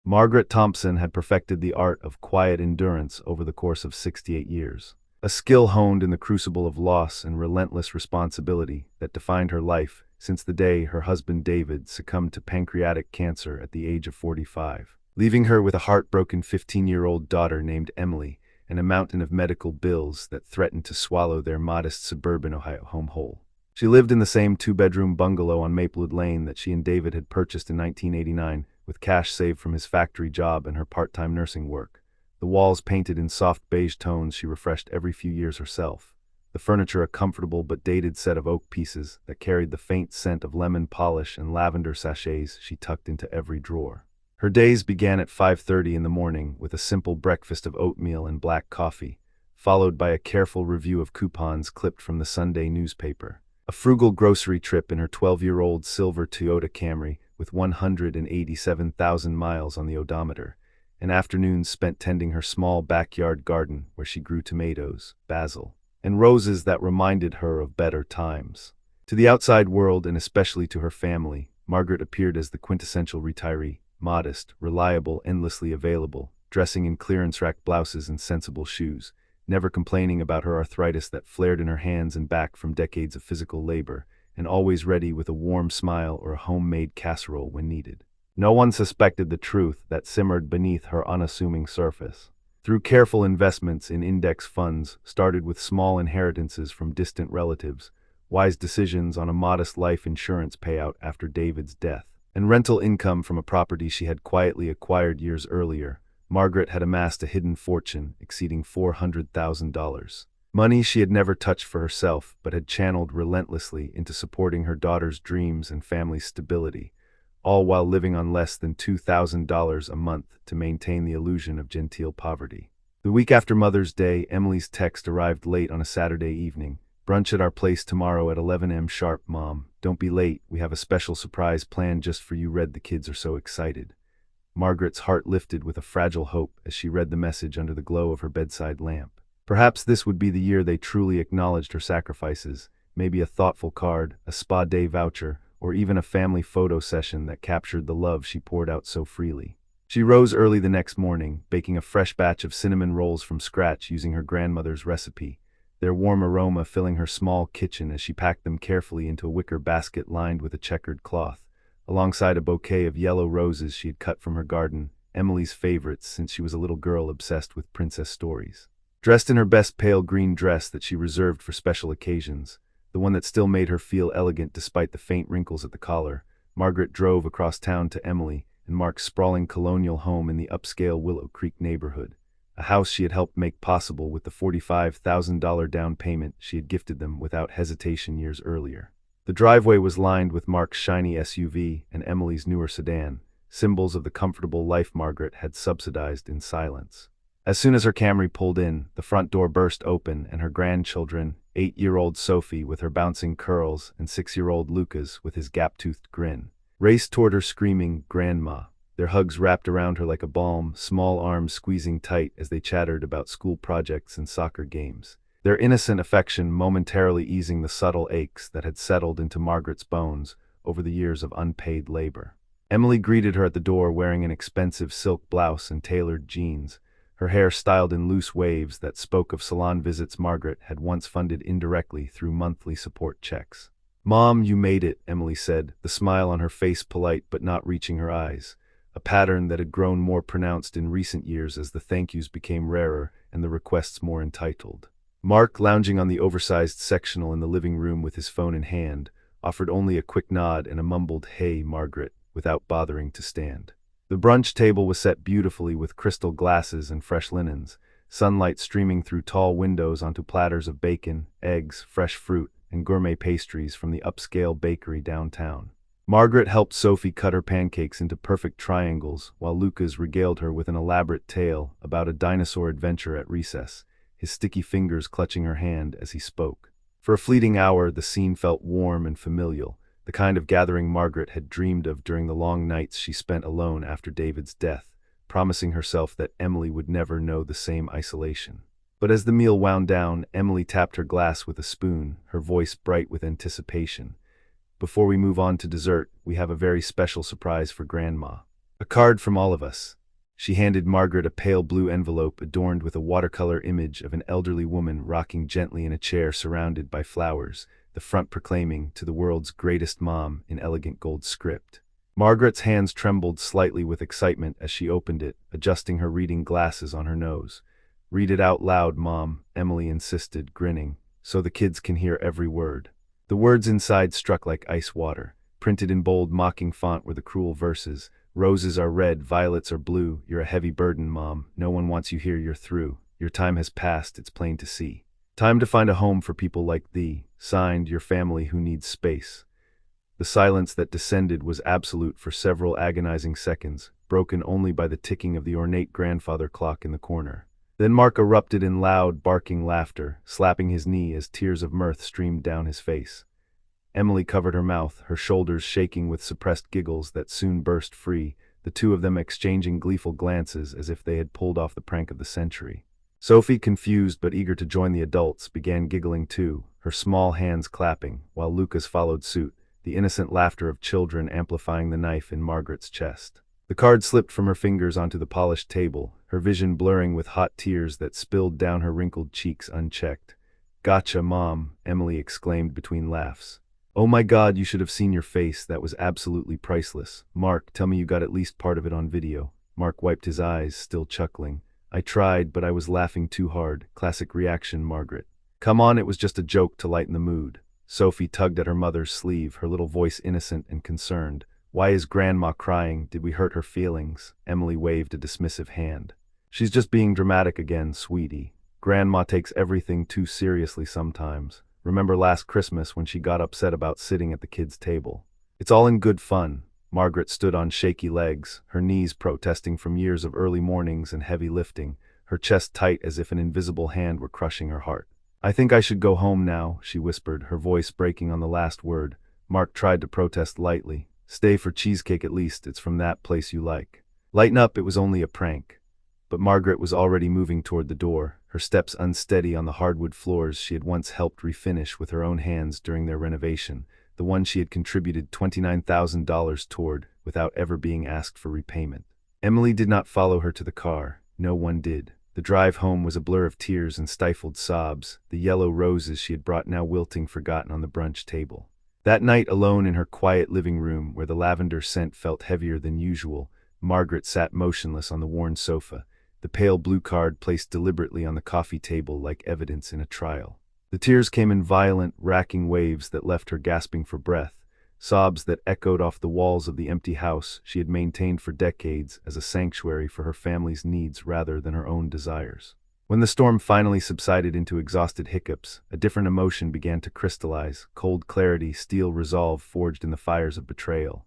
Margaret Thompson had perfected the art of quiet endurance over the course of 68 years, a skill honed in the crucible of loss and relentless responsibility that defined her life since the day her husband David succumbed to pancreatic cancer at the age of 45, leaving her with a heartbroken 15-year-old daughter named Emily and a mountain of medical bills that threatened to swallow their modest suburban Ohio home whole. She lived in the same two-bedroom bungalow on Maplewood Lane that she and David had purchased in 1989, with cash saved from his factory job and her part-time nursing work. The walls painted in soft beige tones she refreshed every few years herself. The furniture a comfortable but dated set of oak pieces that carried the faint scent of lemon polish and lavender sachets she tucked into every drawer. Her days began at 5:30 in the morning with a simple breakfast of oatmeal and black coffee, followed by a careful review of coupons clipped from the Sunday newspaper. A frugal grocery trip in her 12-year-old silver Toyota Camry with 187,000 miles on the odometer, and afternoons spent tending her small backyard garden where she grew tomatoes, basil, and roses that reminded her of better times. To the outside world, and especially to her family, Margaret appeared as the quintessential retiree, modest, reliable, endlessly available, dressing in clearance rack blouses and sensible shoes, never complaining about her arthritis that flared in her hands and back from decades of physical labor, and always ready with a warm smile or a homemade casserole when needed. No one suspected the truth that simmered beneath her unassuming surface. Through careful investments in index funds, started with small inheritances from distant relatives, wise decisions on a modest life insurance payout after David's death, and rental income from a property she had quietly acquired years earlier, Margaret had amassed a hidden fortune exceeding $400,000. Money she had never touched for herself, but had channeled relentlessly into supporting her daughter's dreams and family's stability, all while living on less than $2,000 a month to maintain the illusion of genteel poverty. The week after Mother's Day, Emily's text arrived late on a Saturday evening. "Brunch at our place tomorrow at 11 a.m. sharp, Mom. Don't be late. We have a special surprise planned just for you. Read the kids are so excited." Margaret's heart lifted with a fragile hope as she read the message under the glow of her bedside lamp. Perhaps this would be the year they truly acknowledged her sacrifices, maybe a thoughtful card, a spa day voucher, or even a family photo session that captured the love she poured out so freely. She rose early the next morning, baking a fresh batch of cinnamon rolls from scratch using her grandmother's recipe, their warm aroma filling her small kitchen as she packed them carefully into a wicker basket lined with a checkered cloth, alongside a bouquet of yellow roses she had cut from her garden, Emily's favorites since she was a little girl obsessed with princess stories. Dressed in her best pale green dress that she reserved for special occasions, the one that still made her feel elegant despite the faint wrinkles at the collar, Margaret drove across town to Emily and Mark's sprawling colonial home in the upscale Willow Creek neighborhood, a house she had helped make possible with the $45,000 down payment she had gifted them without hesitation years earlier. The driveway was lined with Mark's shiny SUV and Emily's newer sedan, symbols of the comfortable life Margaret had subsidized in silence. As soon as her Camry pulled in, the front door burst open and her grandchildren, 8-year-old Sophie with her bouncing curls and 6-year-old Lucas with his gap-toothed grin, raced toward her screaming, "Grandma." Their hugs wrapped around her like a balm, small arms squeezing tight as they chattered about school projects and soccer games, their innocent affection momentarily easing the subtle aches that had settled into Margaret's bones over the years of unpaid labor. Emily greeted her at the door wearing an expensive silk blouse and tailored jeans, her hair styled in loose waves that spoke of salon visits Margaret had once funded indirectly through monthly support checks. "Mom, you made it," Emily said, the smile on her face polite but not reaching her eyes, a pattern that had grown more pronounced in recent years as the thank yous became rarer and the requests more entitled. Mark, lounging on the oversized sectional in the living room with his phone in hand, offered only a quick nod and a mumbled, "Hey, Margaret," without bothering to stand. The brunch table was set beautifully with crystal glasses and fresh linens, sunlight streaming through tall windows onto platters of bacon, eggs, fresh fruit, and gourmet pastries from the upscale bakery downtown. Margaret helped Sophie cut her pancakes into perfect triangles, while Lucas regaled her with an elaborate tale about a dinosaur adventure at recess, his sticky fingers clutching her hand as he spoke. For a fleeting hour, the scene felt warm and familial, the kind of gathering Margaret had dreamed of during the long nights she spent alone after David's death, promising herself that Emily would never know the same isolation. But as the meal wound down, Emily tapped her glass with a spoon, her voice bright with anticipation. "Before we move on to dessert, we have a very special surprise for Grandma." A card from all of us. She handed Margaret a pale blue envelope adorned with a watercolor image of an elderly woman rocking gently in a chair surrounded by flowers, the front proclaiming, "To the world's greatest mom," in elegant gold script. Margaret's hands trembled slightly with excitement as she opened it, adjusting her reading glasses on her nose. "Read it out loud, Mom," Emily insisted, grinning, "so the kids can hear every word." The words inside struck like ice water. Printed in bold, mocking font were the cruel verses. "Roses are red, violets are blue. You're a heavy burden, Mom. No one wants you here, you're through. Your time has passed, it's plain to see. Time to find a home for people like thee. Signed, your family who needs space." The silence that descended was absolute for several agonizing seconds, broken only by the ticking of the ornate grandfather clock in the corner. Then Mark erupted in loud, barking laughter, slapping his knee as tears of mirth streamed down his face. Emily covered her mouth, her shoulders shaking with suppressed giggles that soon burst free, the two of them exchanging gleeful glances as if they had pulled off the prank of the century. Sophie, confused but eager to join the adults, began giggling too, her small hands clapping, while Lucas followed suit, the innocent laughter of children amplifying the knife in Margaret's chest. The card slipped from her fingers onto the polished table, her vision blurring with hot tears that spilled down her wrinkled cheeks unchecked. "Gotcha, Mom," Emily exclaimed between laughs. "Oh my God, you should have seen your face, that was absolutely priceless. Mark, tell me you got at least part of it on video." Mark wiped his eyes, still chuckling. "I tried, but I was laughing too hard." Classic reaction, Margaret. "Come on, it was just a joke to lighten the mood." Sophie tugged at her mother's sleeve, her little voice innocent and concerned. "Why is Grandma crying? Did we hurt her feelings?" Emily waved a dismissive hand. "She's just being dramatic again, sweetie. Grandma takes everything too seriously sometimes. Remember last Christmas when she got upset about sitting at the kids' table? It's all in good fun." Margaret stood on shaky legs, her knees protesting from years of early mornings and heavy lifting, her chest tight as if an invisible hand were crushing her heart. "I think I should go home now," she whispered, her voice breaking on the last word. Mark tried to protest lightly. "Stay for cheesecake at least, it's from that place you like." "Lighten up, it was only a prank." But Margaret was already moving toward the door, her steps unsteady on the hardwood floors she had once helped refinish with her own hands during their renovation, the one she had contributed $29,000 toward without ever being asked for repayment. Emily did not follow her to the car. No one did. The drive home was a blur of tears and stifled sobs, the yellow roses she had brought now wilting forgotten on the brunch table. That night, alone in her quiet living room where the lavender scent felt heavier than usual, Margaret sat motionless on the worn sofa, the pale blue card placed deliberately on the coffee table like evidence in a trial. The tears came in violent, racking waves that left her gasping for breath, sobs that echoed off the walls of the empty house she had maintained for decades as a sanctuary for her family's needs rather than her own desires. When the storm finally subsided into exhausted hiccups, a different emotion began to crystallize, cold clarity, steel resolve forged in the fires of betrayal.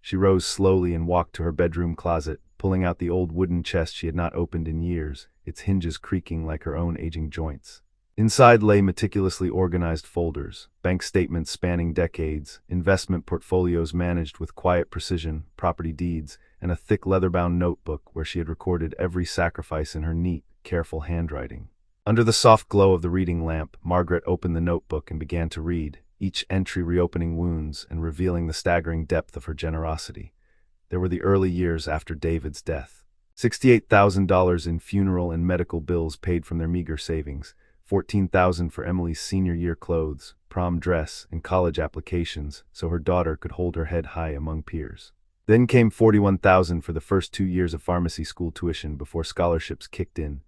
She rose slowly and walked to her bedroom closet, pulling out the old wooden chest she had not opened in years, its hinges creaking like her own aging joints. Inside lay meticulously organized folders, bank statements spanning decades, investment portfolios managed with quiet precision, property deeds, and a thick leather-bound notebook where she had recorded every sacrifice in her neat, careful handwriting. Under the soft glow of the reading lamp, Margaret opened the notebook and began to read, each entry reopening wounds and revealing the staggering depth of her generosity. There were the early years after David's death. $68,000 in funeral and medical bills paid from their meager savings, $14,000 for Emily's senior year clothes, prom dress, and college applications so her daughter could hold her head high among peers. Then came $41,000 for the first 2 years of pharmacy school tuition before scholarships kicked in,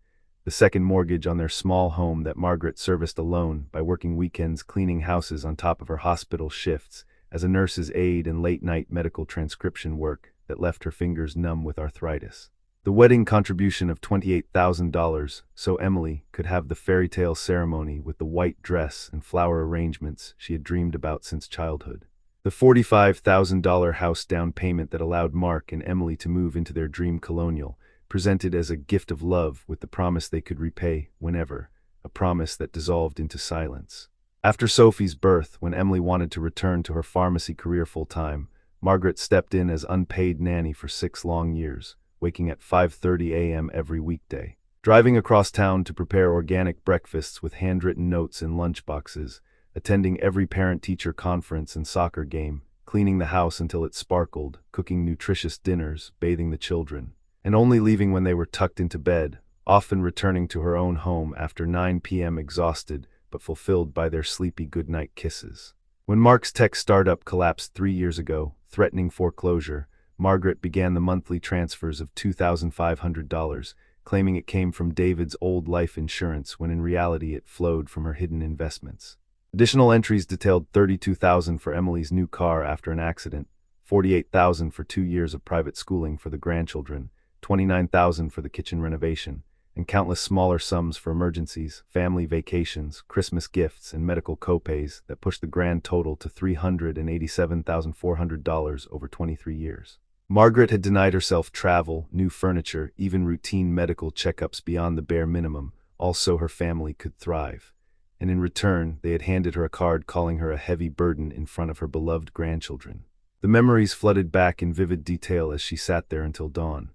the second mortgage on their small home that Margaret serviced alone by working weekends cleaning houses on top of her hospital shifts as a nurse's aide and late-night medical transcription work that left her fingers numb with arthritis. The wedding contribution of $28,000 so Emily could have the fairy tale ceremony with the white dress and flower arrangements she had dreamed about since childhood. The $45,000 house down payment that allowed Mark and Emily to move into their dream colonial, presented as a gift of love with the promise they could repay whenever, a promise that dissolved into silence. After Sophie's birth, when Emily wanted to return to her pharmacy career full-time, Margaret stepped in as unpaid nanny for 6 long years, waking at 5:30 a.m. every weekday, driving across town to prepare organic breakfasts with handwritten notes in lunchboxes, attending every parent-teacher conference and soccer game, cleaning the house until it sparkled, cooking nutritious dinners, bathing the children, and only leaving when they were tucked into bed, often returning to her own home after 9 p.m. exhausted but fulfilled by their sleepy goodnight kisses. When Mark's tech startup collapsed 3 years ago, threatening foreclosure, Margaret began the monthly transfers of $2,500, claiming it came from David's old life insurance when in reality it flowed from her hidden investments. Additional entries detailed $32,000 for Emily's new car after an accident, $48,000 for 2 years of private schooling for the grandchildren, $29,000 for the kitchen renovation, and countless smaller sums for emergencies, family vacations, Christmas gifts, and medical copays that pushed the grand total to $387,400 over 23 years. Margaret had denied herself travel, new furniture, even routine medical checkups beyond the bare minimum, all so her family could thrive. And in return, they had handed her a card calling her a heavy burden in front of her beloved grandchildren. The memories flooded back in vivid detail as she sat there until dawn.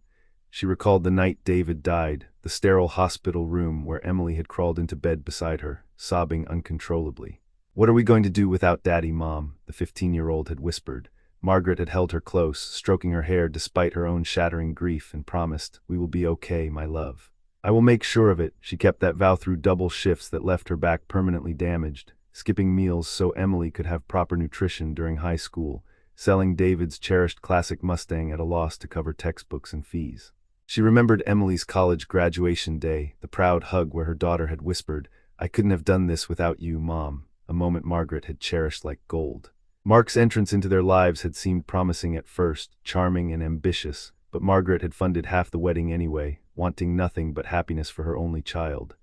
She recalled the night David died, the sterile hospital room where Emily had crawled into bed beside her, sobbing uncontrollably. "What are we going to do without Daddy, Mom?" the 15-year-old had whispered. Margaret had held her close, stroking her hair despite her own shattering grief, and promised, "We will be okay, my love. I will make sure of it." She kept that vow through double shifts that left her back permanently damaged, skipping meals so Emily could have proper nutrition during high school, selling David's cherished classic Mustang at a loss to cover textbooks and fees. She remembered Emily's college graduation day, the proud hug where her daughter had whispered, "I couldn't have done this without you, Mom," a moment Margaret had cherished like gold. Mark's entrance into their lives had seemed promising at first, charming and ambitious, but Margaret had funded half the wedding anyway, wanting nothing but happiness for her only child.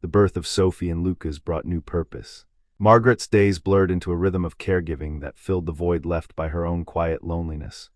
The birth of Sophie and Lucas brought new purpose. Margaret's days blurred into a rhythm of caregiving that filled the void left by her own quiet loneliness.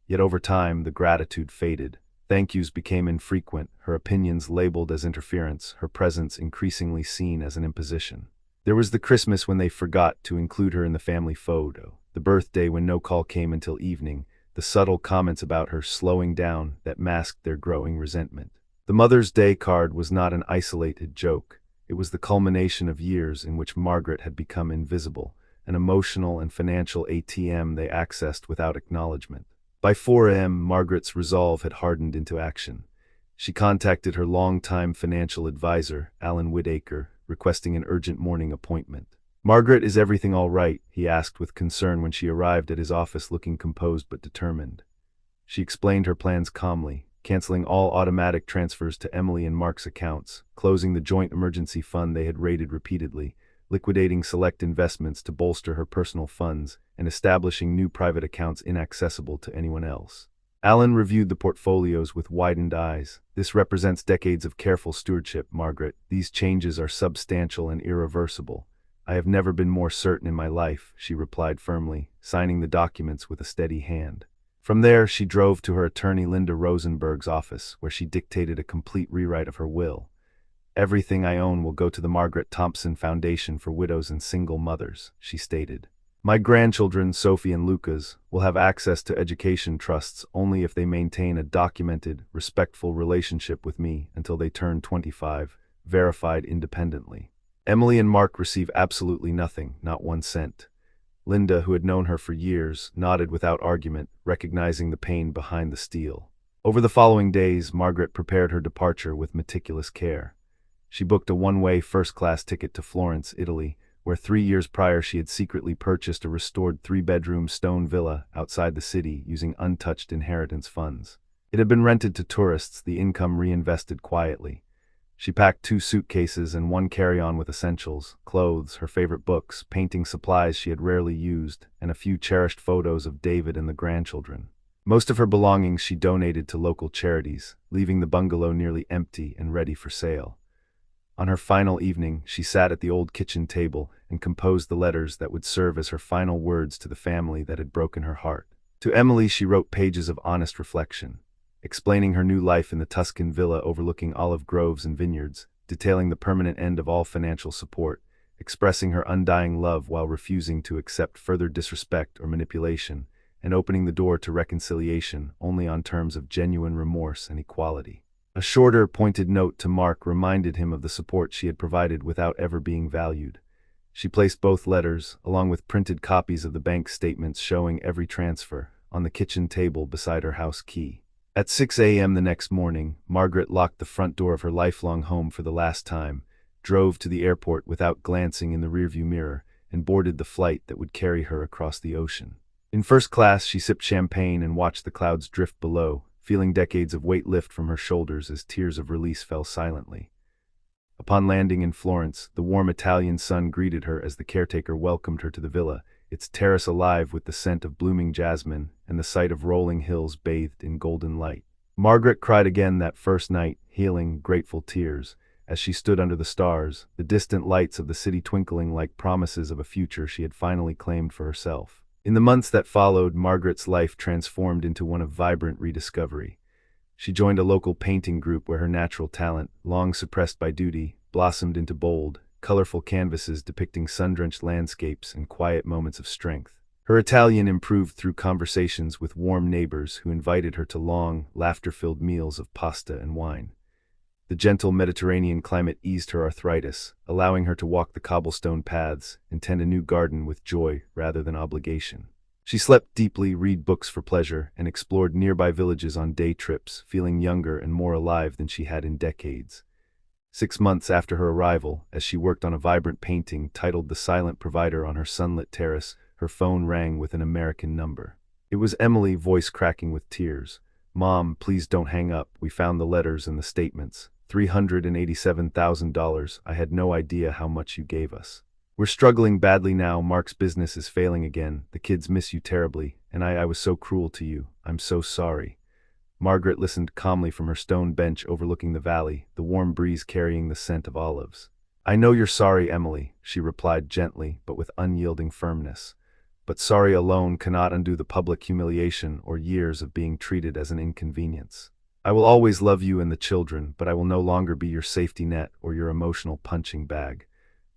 Yet over time, the gratitude faded. Thank yous became infrequent, her opinions labeled as interference, her presence increasingly seen as an imposition. There was the Christmas when they forgot to include her in the family photo, the birthday when no call came until evening, the subtle comments about her slowing down that masked their growing resentment. The Mother's Day card was not an isolated joke. It was the culmination of years in which Margaret had become invisible, an emotional and financial ATM they accessed without acknowledgement. By 4 a.m., Margaret's resolve had hardened into action. She contacted her longtime financial advisor, Alan Whitaker, requesting an urgent morning appointment. "Margaret, is everything all right?" he asked with concern when she arrived at his office looking composed but determined. She explained her plans calmly, canceling all automatic transfers to Emily and Mark's accounts, closing the joint emergency fund they had raided repeatedly, liquidating select investments to bolster her personal funds, and establishing new private accounts inaccessible to anyone else. Alan reviewed the portfolios with widened eyes. "This represents decades of careful stewardship, Margaret. These changes are substantial and irreversible." "I have never been more certain in my life," she replied firmly, signing the documents with a steady hand. From there, she drove to her attorney Linda Rosenberg's office, where she dictated a complete rewrite of her will. "Everything I own will go to the Margaret Thompson Foundation for Widows and Single Mothers," she stated. "My grandchildren, Sophie and Lucas, will have access to education trusts only if they maintain a documented, respectful relationship with me until they turn 25, verified independently. Emily and Mark receive absolutely nothing, not 1 cent. Linda, who had known her for years, nodded without argument, recognizing the pain behind the steel. Over the following days, Margaret prepared her departure with meticulous care. She booked a one-way first-class ticket to Florence, Italy, where 3 years prior she had secretly purchased a restored 3-bedroom stone villa outside the city using untouched inheritance funds. It had been rented to tourists, the income reinvested quietly. She packed 2 suitcases and 1 carry-on with essentials, clothes, her favorite books, painting supplies she had rarely used, and a few cherished photos of David and the grandchildren. Most of her belongings she donated to local charities, leaving the bungalow nearly empty and ready for sale. On her final evening, she sat at the old kitchen table and composed the letters that would serve as her final words to the family that had broken her heart. To Emily, she wrote pages of honest reflection, explaining her new life in the Tuscan villa overlooking olive groves and vineyards, detailing the permanent end of all financial support, expressing her undying love while refusing to accept further disrespect or manipulation, and opening the door to reconciliation only on terms of genuine remorse and equality. A shorter, pointed note to Mark reminded him of the support she had provided without ever being valued. She placed both letters, along with printed copies of the bank statements showing every transfer, on the kitchen table beside her house key. At 6 a.m. the next morning, Margaret locked the front door of her lifelong home for the last time, drove to the airport without glancing in the rearview mirror, and boarded the flight that would carry her across the ocean. In first class, she sipped champagne and watched the clouds drift below, feeling decades of weight lift from her shoulders as tears of release fell silently. Upon landing in Florence, the warm Italian sun greeted her as the caretaker welcomed her to the villa, its terrace alive with the scent of blooming jasmine and the sight of rolling hills bathed in golden light. Margaret cried again that first night, healing, grateful tears, as she stood under the stars, the distant lights of the city twinkling like promises of a future she had finally claimed for herself. In the months that followed, Margaret's life transformed into one of vibrant rediscovery. She joined a local painting group where her natural talent, long suppressed by duty, blossomed into bold, colorful canvases depicting sun-drenched landscapes and quiet moments of strength. Her Italian improved through conversations with warm neighbors who invited her to long, laughter-filled meals of pasta and wine. The gentle Mediterranean climate eased her arthritis, allowing her to walk the cobblestone paths and tend a new garden with joy rather than obligation. She slept deeply, read books for pleasure, and explored nearby villages on day trips, feeling younger and more alive than she had in decades. 6 months after her arrival, as she worked on a vibrant painting titled The Silent Provider on her sunlit terrace, her phone rang with an American number. It was Emily, voice cracking with tears. "Mom, please don't hang up. We found the letters and the statements. $387,000. I had no idea how much you gave us. We're struggling badly now. Mark's business is failing again. The kids miss you terribly, and I was so cruel to you. I'm so sorry." Margaret listened calmly from her stone bench overlooking the valley, the warm breeze carrying the scent of olives. "I know you're sorry, Emily," she replied gently but with unyielding firmness. "But sorry alone cannot undo the public humiliation or years of being treated as an inconvenience. I will always love you and the children, but I will no longer be your safety net or your emotional punching bag.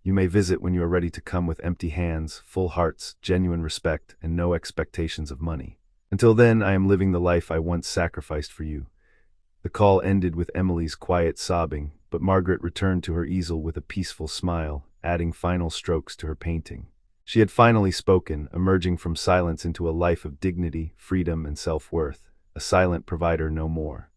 You may visit when you are ready to come with empty hands, full hearts, genuine respect, and no expectations of money. Until then, I am living the life I once sacrificed for you." The call ended with Emily's quiet sobbing, but Margaret returned to her easel with a peaceful smile, adding final strokes to her painting. She had finally spoken, emerging from silence into a life of dignity, freedom, and self-worth, a silent provider no more.